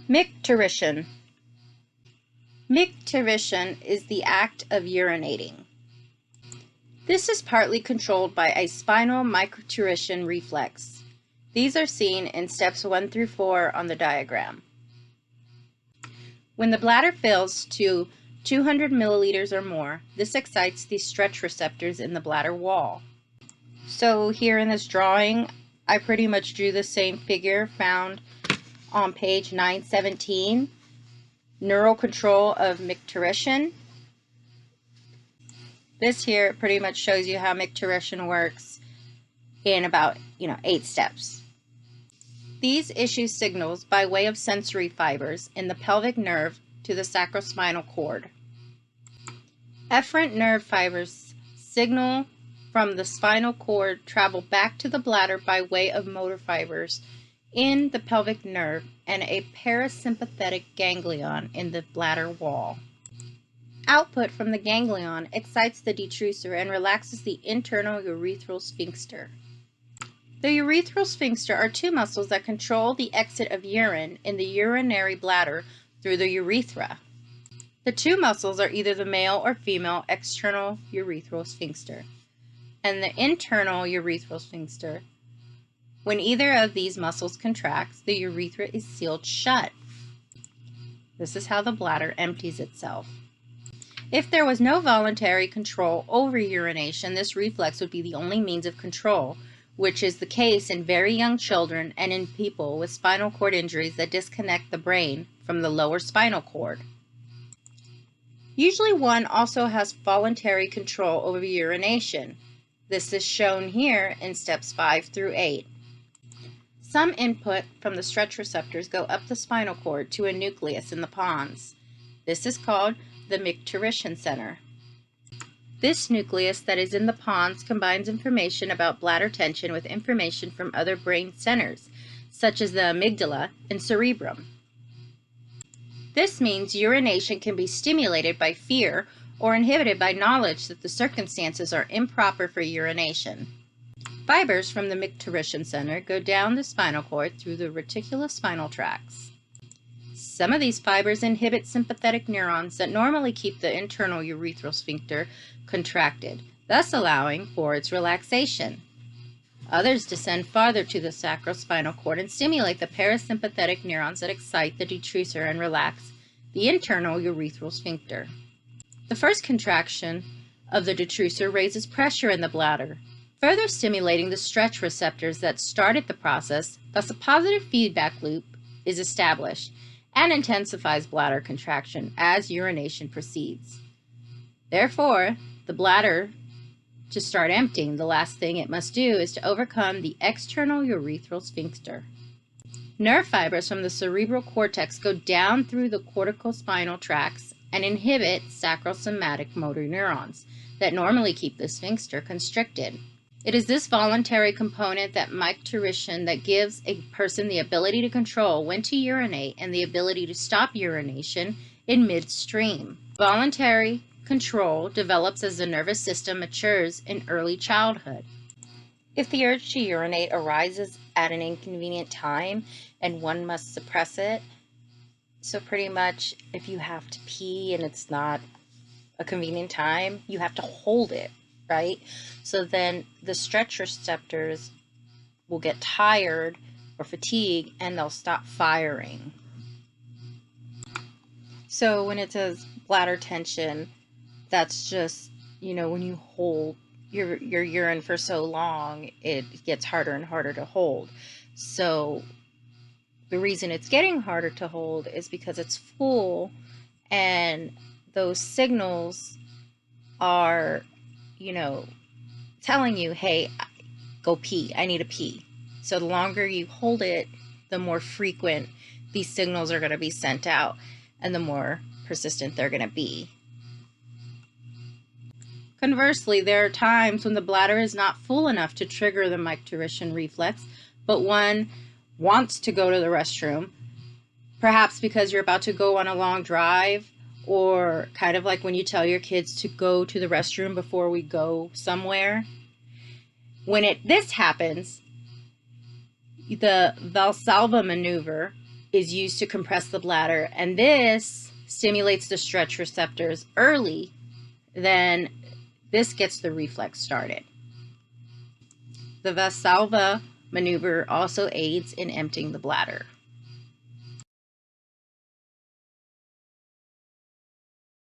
Micturition. Micturition is the act of urinating. This is partly controlled by a spinal micturition reflex. These are seen in steps 1 through 4 on the diagram. When the bladder fills to 200 milliliters or more, this excites the stretch receptors in the bladder wall. So here in this drawing, I pretty much drew the same figure found on page 917, neural control of micturition. This here pretty much shows you how micturition works in about 8 steps. These issue signals by way of sensory fibers in the pelvic nerve to the sacrospinal cord. Efferent nerve fibers signal from the spinal cord travel back to the bladder by way of motor fibers in the pelvic nerve and a parasympathetic ganglion in the bladder wall. Output from the ganglion excites the detrusor and relaxes the internal urethral sphincter. The urethral sphincter are two muscles that control the exit of urine in the urinary bladder through the urethra. The two muscles are either the male or female external urethral sphincter and the internal urethral sphincter. When either of these muscles contracts, the urethra is sealed shut. This is how the bladder empties itself. If there was no voluntary control over urination, this reflex would be the only means of control, which is the case in very young children and in people with spinal cord injuries that disconnect the brain from the lower spinal cord. Usually one also has voluntary control over urination. This is shown here in steps 5 through 8. Some input from the stretch receptors go up the spinal cord to a nucleus in the pons. This is called the Micturition center. This nucleus that is in the pons combines information about bladder tension with information from other brain centers, such as the amygdala and cerebrum. This means urination can be stimulated by fear or inhibited by knowledge that the circumstances are improper for urination. Fibers from the Micturition center go down the spinal cord through the reticulospinal tracts. Some of these fibers inhibit sympathetic neurons that normally keep the internal urethral sphincter contracted, thus allowing for its relaxation. Others descend farther to the sacrospinal cord and stimulate the parasympathetic neurons that excite the detrusor and relax the internal urethral sphincter. The first contraction of the detrusor raises pressure in the bladder, further stimulating the stretch receptors that started the process. Thus a positive feedback loop is established and intensifies bladder contraction as urination proceeds. Therefore, the bladder, to start emptying, the last thing it must do is to overcome the external urethral sphincter. Nerve fibers from the cerebral cortex go down through the corticospinal tracts and inhibit sacrosomatic motor neurons that normally keep the sphincter constricted. It is this voluntary component that micturition that gives a person the ability to control when to urinate and the ability to stop urination in midstream. Voluntary control develops as the nervous system matures in early childhood. If the urge to urinate arises at an inconvenient time and one must suppress it, so pretty much if you have to pee and it's not a convenient time, you have to hold it, right? So then the stretch receptors will get tired or fatigued and they'll stop firing. So when it says bladder tension, that's just, when you hold your urine for so long, it gets harder and harder to hold. So the reason it's getting harder to hold is because it's full and those signals are, telling you, hey, go pee, I need to pee. So the longer you hold it, the more frequent these signals are going to be sent out and the more persistent they're going to be. Conversely, there are times when the bladder is not full enough to trigger the micturition reflex, but one wants to go to the restroom, perhaps because you're about to go on a long drive, or kind of like when you tell your kids to go to the restroom before we go somewhere. When this happens, the Valsalva maneuver is used to compress the bladder, and this stimulates the stretch receptors early, then this gets the reflex started. The Valsalva maneuver also aids in emptying the bladder.